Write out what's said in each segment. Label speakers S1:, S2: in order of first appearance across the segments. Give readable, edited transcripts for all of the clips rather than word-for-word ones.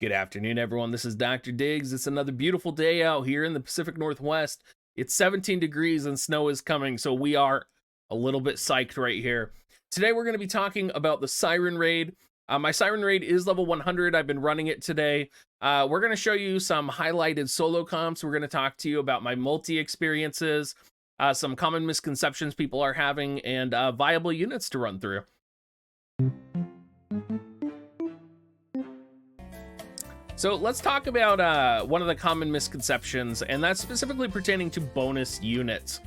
S1: Good afternoon, everyone. This is Dr. Diggs. It's another beautiful day out here in the Pacific Northwest. It's 17 degrees and snow is coming, so we are a little bit psyched right here. Today, we're going to be talking about the Siren Raid. My Siren Raid is level 100. I've been running it today. We're going to show you some highlighted solo comps. We're going to talk to you about my multi experiences, some common misconceptions people are having, and viable units to run through. So let's talk about one of the common misconceptions, and that's specifically pertaining to bonus units.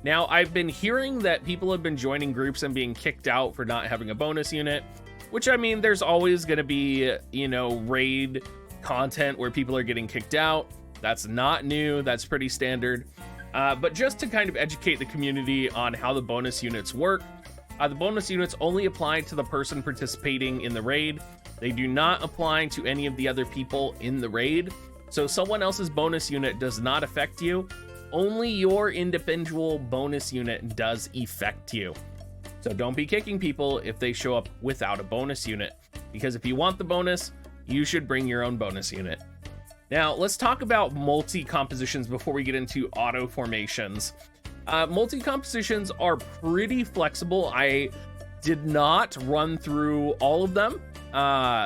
S1: Now, I've been hearing that people have been joining groups and being kicked out for not having a bonus unit, which, I mean, there's always going to be, raid content where people are getting kicked out. That's not new. That's pretty standard. But just to kind of educate the community on how the bonus units work, the bonus units only apply to the person participating in the raid. They do not apply to any of the other people in the raid. So someone else's bonus unit does not affect you. Only your individual bonus unit does affect you. So don't be kicking people if they show up without a bonus unit, because if you want the bonus, you should bring your own bonus unit. Now, let's talk about multi-compositions before we get into auto formations. Multi-compositions are pretty flexible. I did not run through all of them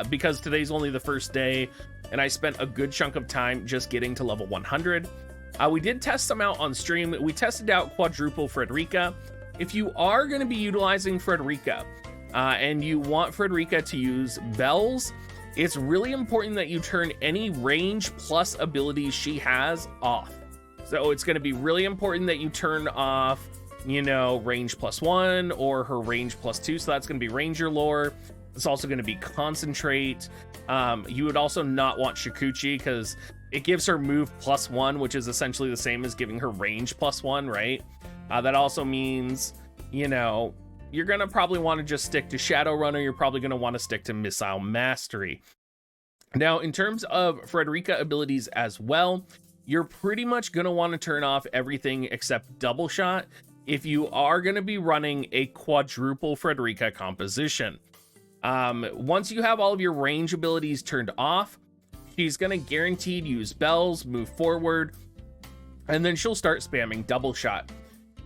S1: because today's only the first day, and I spent a good chunk of time just getting to level 100. We did test them out on stream. We tested out quadruple Frederica. If you are going to be utilizing Frederica and you want Frederica to use bells, it's really important that you turn any range plus abilities she has off. So it's going to be really important that you turn off, range +1 or her range +2. So that's going to be Ranger Lore. It's also going to be Concentrate. You would also not want Shikuchi because it gives her move +1, which is essentially the same as giving her range +1, right? That also means, you're going to probably want to just stick to Shadowrunner. You're probably going to want to stick to Missile Mastery. Now, in terms of Frederica abilities as well, you're pretty much going to want to turn off everything except Double Shot if you are going to be running a quadruple Frederica composition. Once you have all of your range abilities turned off, she's going to guaranteed use bells, move forward, and then she'll start spamming Double Shot.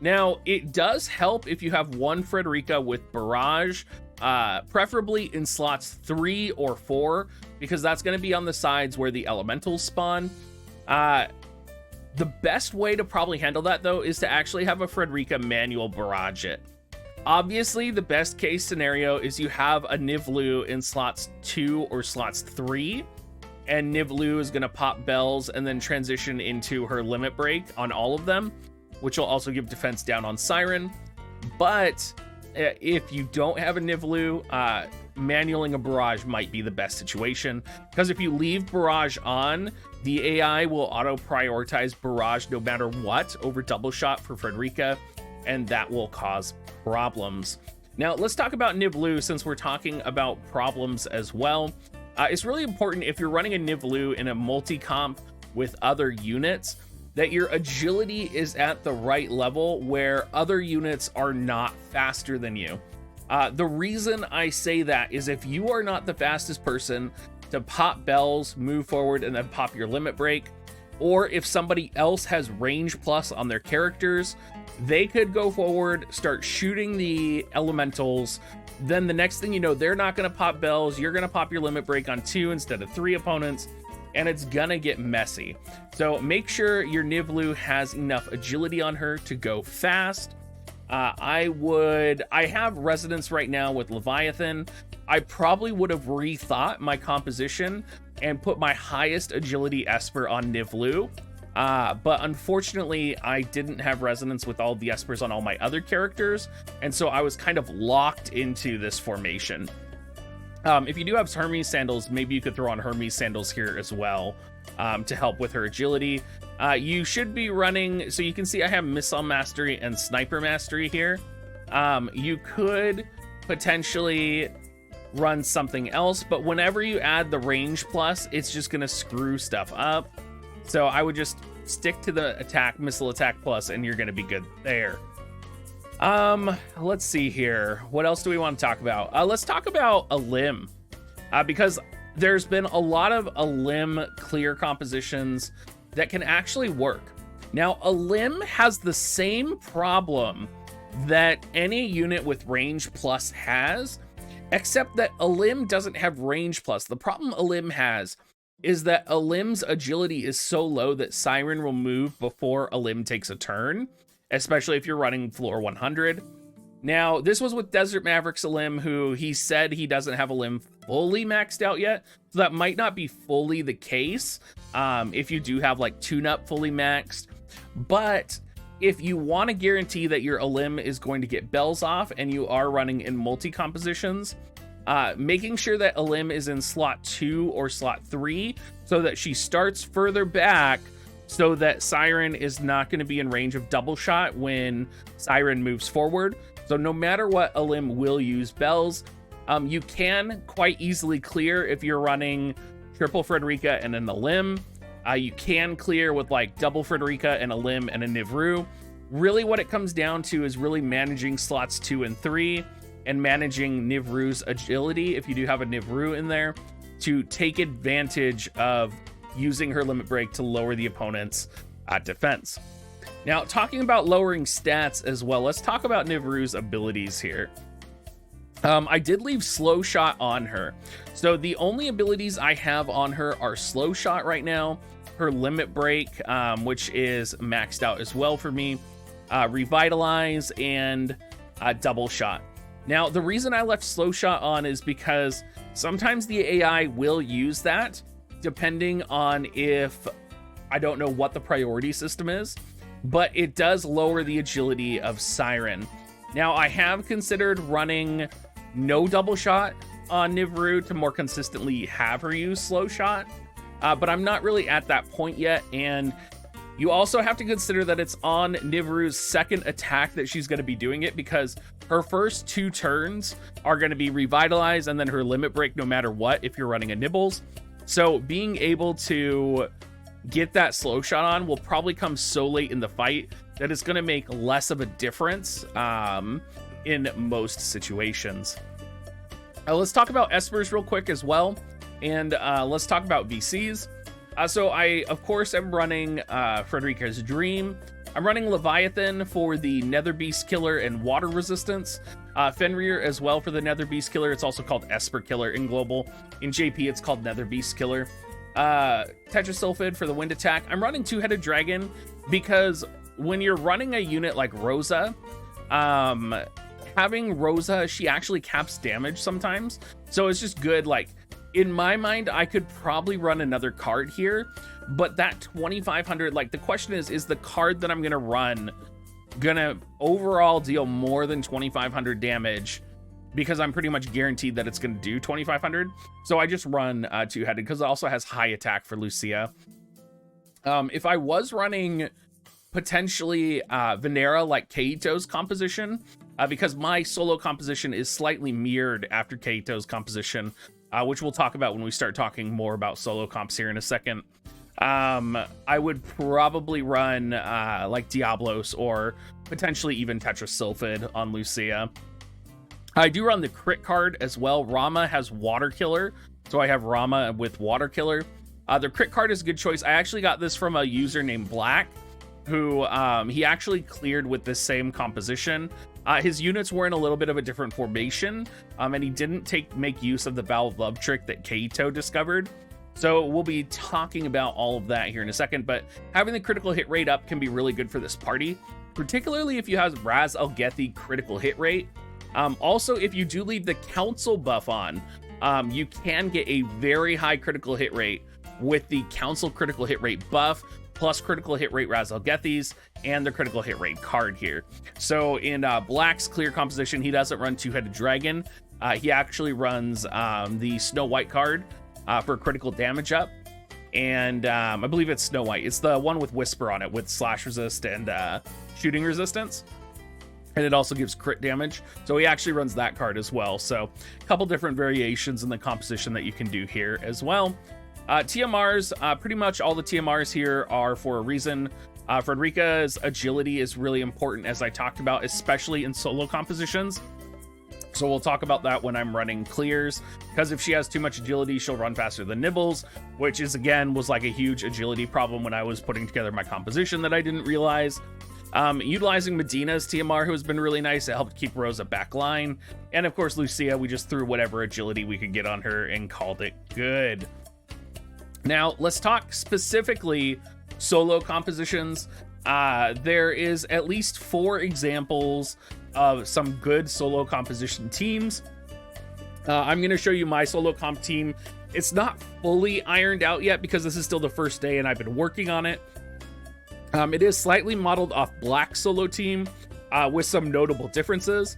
S1: Now, it does help if you have one Frederica with Barrage, preferably in slots 3 or 4, because that's going to be on the sides where the elementals spawn. The best way to probably handle that, though, is to actually have a Frederica manual barrage it. Obviously, the best case scenario is you have a Niv'lu in slots 2 or slots 3, and Niv'lu is going to pop bells and then transition into her limit break on all of them, which will also give defense down on Siren. But if you don't have a Niv'lu, manualing a barrage might be the best situation, because if you leave barrage on, the AI will auto prioritize barrage no matter what over Double Shot for Frederica, and that will cause problems. Now, let's talk about Niv'lu since we're talking about problems as well. It's really important if you're running a Niv'lu in a multi-comp with other units that your agility is at the right level where other units are not faster than you. The reason I say that is if you are not the fastest person to pop bells, move forward, and then pop your limit break, or if somebody else has range plus on their characters, they could go forward, start shooting the elementals. Then the next thing you know, they're not going to pop bells. You're going to pop your limit break on 2 instead of 3 opponents, and it's going to get messy. So make sure your Niv'lu has enough agility on her to go fast. I have Resonance right now with Leviathan. I probably would have rethought my composition and put my highest agility Esper on Niv'lu. But unfortunately, I didn't have Resonance with all the Espers on all my other characters, and so I was kind of locked into this formation. If you do have Hermes Sandals, maybe you could throw on Hermes Sandals here as well to help with her agility. You should be running, so you can see I have Missile Mastery and Sniper Mastery here. You could potentially run something else, but whenever you add the range plus, it's just going to screw stuff up. So I would just stick to the missile attack plus, and you're going to be good there. Let's see here. What else do we want to talk about? Let's talk about Alim, because there's been a lot of Alim clear compositions that can actually work. Now, Alim has the same problem that any unit with range plus has, except that Alim doesn't have range plus. The problem Alim has is that Alim's agility is so low that Siren will move before Alim takes a turn, especially if you're running floor 100. Now, this was with Desert Mavericks Alim, who he said he doesn't have Alim fully maxed out yet, so that might not be fully the case if you do have like tune-up fully maxed. But if you want to guarantee that your Alim is going to get bells off and you are running in multi-compositions, making sure that Alim is in slot 2 or slot 3 so that she starts further back so that Siren is not going to be in range of double shot when Siren moves forward. So no matter what, Alim will use bells. You can quite easily clear if you're running triple Frederica and an Alim. You can clear with like double Frederica and Alim and a Niv'lu. Really what it comes down to is really managing slots 2 and 3 and managing Niv'lu's agility, if you do have a Niv'lu in there, to take advantage of using her limit break to lower the opponent's defense. Now, talking about lowering stats as well, let's talk about Niv'lu's abilities here. I did leave slow shot on her. So the only abilities I have on her are slow shot right now, her limit break, which is maxed out as well for me, revitalize, and double shot. Now, the reason I left slow shot on is because sometimes the AI will use that depending on if, I don't know what the priority system is, but it does lower the agility of Siren. Now, I have considered running no double shot on Niv'lu to more consistently have her use slow shot, but I'm not really at that point yet. And you also have to consider that it's on Niv'lu's second attack that she's going to be doing it, because her first 2 turns are going to be revitalize and then her limit break no matter what if you're running a Nibbles. So being able to get that slow shot on will probably come so late in the fight that it's going to make less of a difference in most situations. Let's talk about Espers real quick as well, and let's talk about VCs. So I, of course, am running Frederica's Dream. I'm running Leviathan for the Nether Beast Killer and water resistance. Fenrir as well for the Nether Beast Killer. It's also called Esper Killer in Global. In JP, it's called Nether Beast Killer. Tetrasulfid for the wind attack. I'm running Two-Headed Dragon because when you're running a unit like Rosa, having Rosa, she actually caps damage sometimes. So it's just good. Like, in my mind, I could probably run another card here, but that 2500, like, the question is the card that I'm going to run gonna overall deal more than 2500 damage? Because I'm pretty much guaranteed that it's going to do 2500. So I just run Two-Headed because it also has high attack for Lucia. If I was running potentially Venera like Keito's composition, because my solo composition is slightly mirrored after Keito's composition, which we'll talk about when we start talking more about solo comps here in a second. I would probably run like Diablos or potentially even Tetrasulfid on Lucia. I do run the crit card as well. Rama has Water Killer, so I have Rama with Water Killer. The crit card is a good choice. I actually got this from a user named Black, who he actually cleared with the same composition. His units were in a little bit of a different formation, and he didn't make use of the Bow of Love trick that Keito discovered. So we'll be talking about all of that here in a second, but having the critical hit rate up can be really good for this party, particularly if you have Raz Al Ghethi critical hit rate. Also, if you do leave the Council buff on, you can get a very high critical hit rate with the Council critical hit rate buff, plus critical hit rate Raz Al Ghethis, and the critical hit rate card here. So in Black's clear composition, he doesn't run Two-Headed Dragon. He actually runs the Snow White card for critical damage up. And I believe it's Snow White. It's the one with Whisper on it with slash resist and shooting resistance. And it also gives crit damage. So he actually runs that card as well. So a couple different variations in the composition that you can do here as well. TMRs, pretty much all the TMRs here are for a reason. Frederica's agility is really important, as I talked about, especially in solo compositions. So we'll talk about that when I'm running clears, because if she has too much agility, she'll run faster than Nibbles, which is, again, was like a huge agility problem when I was putting together my composition that I didn't realize. Utilizing Medina's TMR, who has been really nice. It helped keep Rosa backline. And of course, Lucia, we just threw whatever agility we could get on her and called it good. Now, let's talk specifically solo compositions. There is at least 4 examples of some good solo composition teams. I'm going to show you my solo comp team. It's not fully ironed out yet because this is still the first day and I've been working on it. It is slightly modeled off Black solo team with some notable differences.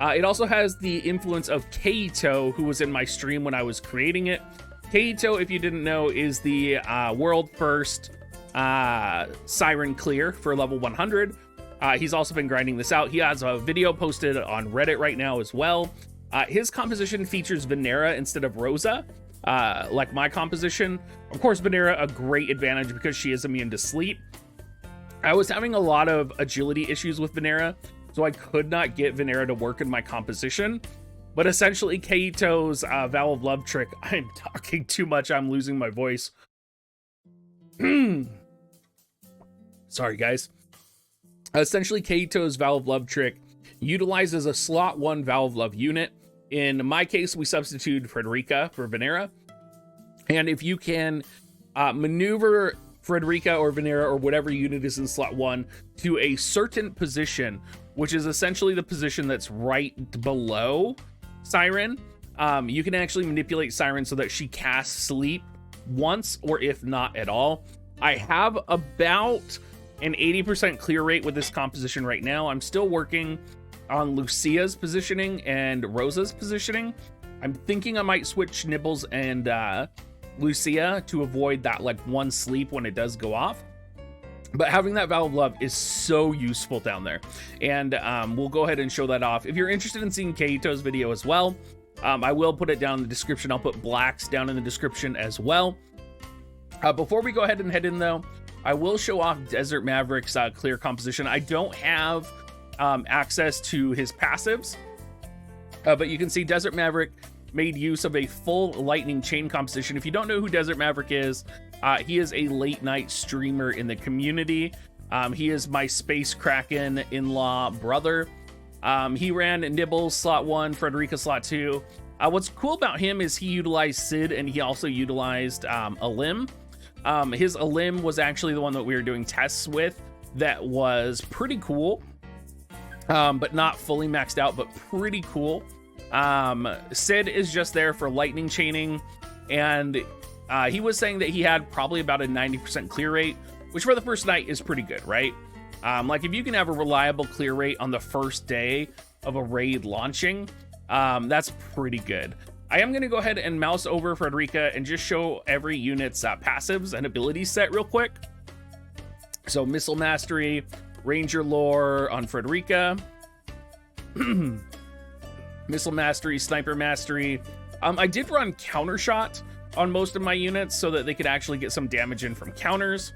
S1: It also has the influence of Keito, who was in my stream when I was creating it. Keito, if you didn't know, is the world first Siren clear for level 100. He's also been grinding this out. He has a video posted on Reddit right now as well. His composition features Venera instead of Rosa, like my composition. Of course, Venera, a great advantage because she is immune to sleep. I was having a lot of agility issues with Venera, so I could not get Venera to work in my composition. But essentially, Keito's Vow of Love trick... I'm talking too much, I'm losing my voice. Sorry, guys. Essentially, Keito's Vow of Love trick utilizes a slot 1 Vow of Love unit. In my case, we substituted Frederica for Venera. And if you can maneuver Frederica or Venera or whatever unit is in slot 1 to a certain position, which is essentially the position that's right below Siren, you can actually manipulate Siren so that she casts sleep once or if not at all. I have about an 80% clear rate with this composition right now. I'm still working on Lucia's positioning and Rosa's positioning. I'm thinking I might switch Nibbles and Lucia to avoid that like 1 sleep when it does go off. But having that Vow of Love is so useful down there. And we'll go ahead and show that off. If you're interested in seeing Keito's video as well, I will put it down in the description. I'll put Black's down in the description as well. Before we go ahead and head in though, I will show off Desert Maverick's clear composition. I don't have access to his passives, but you can see Desert Maverick made use of a full lightning chain composition. If you don't know who Desert Maverick is, he is a late night streamer in the community. He is my Space Kraken in-law brother. He ran Nibbles slot 1, Frederica slot 2. What's cool about him is he utilized Sid and he also utilized Alim. His Alim was actually the one that we were doing tests with. That was pretty cool, but not fully maxed out, but pretty cool. Sid is just there for lightning chaining, and he was saying that he had probably about a 90% clear rate, which for the first night is pretty good, right? Like if you can have a reliable clear rate on the first day of a raid launching, that's pretty good. I am going to go ahead and mouse over Frederica and just show every unit's passives and abilities set real quick. So Missile Mastery, Ranger Lore on Frederica. Missile Mastery, Sniper Mastery. I did run Counter Shot on most of my units so that they could actually get some damage in from counters.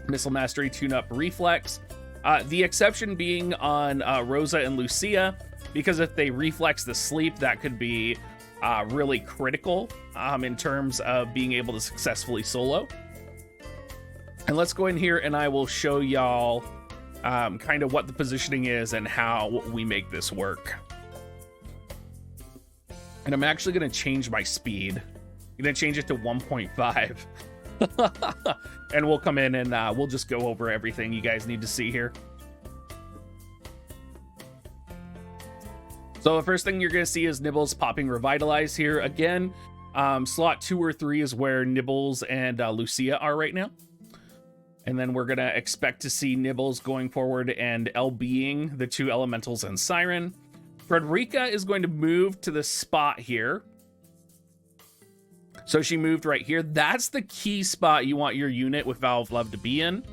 S1: Missile Mastery, Tune-Up, Reflex. The exception being on Rosa and Lucia, because if they reflex the sleep, that could be really critical in terms of being able to successfully solo. And let's go in here and I will show y'all kind of what the positioning is and how we make this work. And I'm actually going to change my speed. I'm going to change it to 1.5. And we'll come in and we'll just go over everything you guys need to see here. So the first thing you're going to see is Nibbles popping Revitalize here. Again, slot 2 or 3 is where Nibbles and Lucia are right now. And then we're going to expect to see Nibbles going forward and LBing the 2 elementals and Siren. Frederica is going to move to the spot here. So she moved right here. That's the key spot you want your unit with Vow of Love to be in.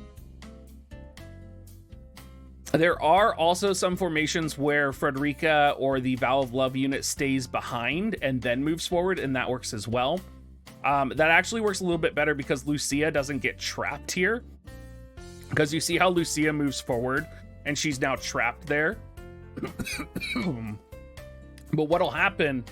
S1: There are also some formations where Frederica or the Vow of Love unit stays behind and then moves forward, and that works as well. That actually works a little bit better because Lucia doesn't get trapped here. Because you see how Lucia moves forward and she's now trapped there. But what'll happen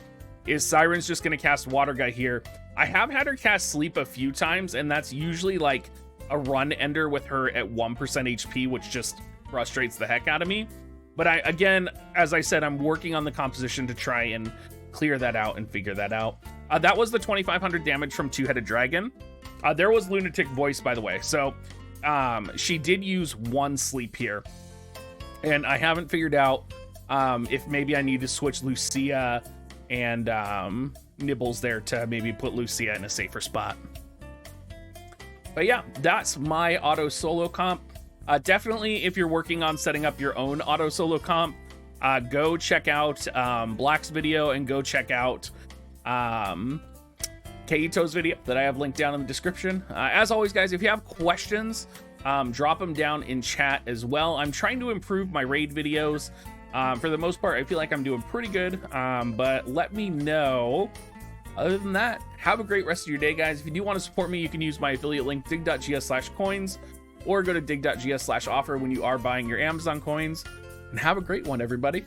S1: is Siren's just going to cast Water Guy here. I have had her cast Sleep a few times, and that's usually like a run ender with her at 1% HP, which just frustrates the heck out of me. But again, as I said, I'm working on the composition to try and clear that out and figure that out. That was the 2500 damage from Two-Headed Dragon. There was Lunatic Voice, by the way. So she did use 1 sleep here. And I haven't figured out if maybe I need to switch Lucia and Nibbles there to maybe put Lucia in a safer spot. But yeah, that's my auto solo comp. Definitely, if you're working on setting up your own auto solo comp, go check out Black's video and go check out Keito's video that I have linked down in the description. As always, guys, if you have questions, drop them down in chat as well. I'm trying to improve my raid videos. For the most part, I feel like I'm doing pretty good, but let me know. Other than that, have a great rest of your day, guys. If you do want to support me, you can use my affiliate link, dig.gs/coins, or go to dig.gs/offer when you are buying your Amazon coins. And have a great one, everybody.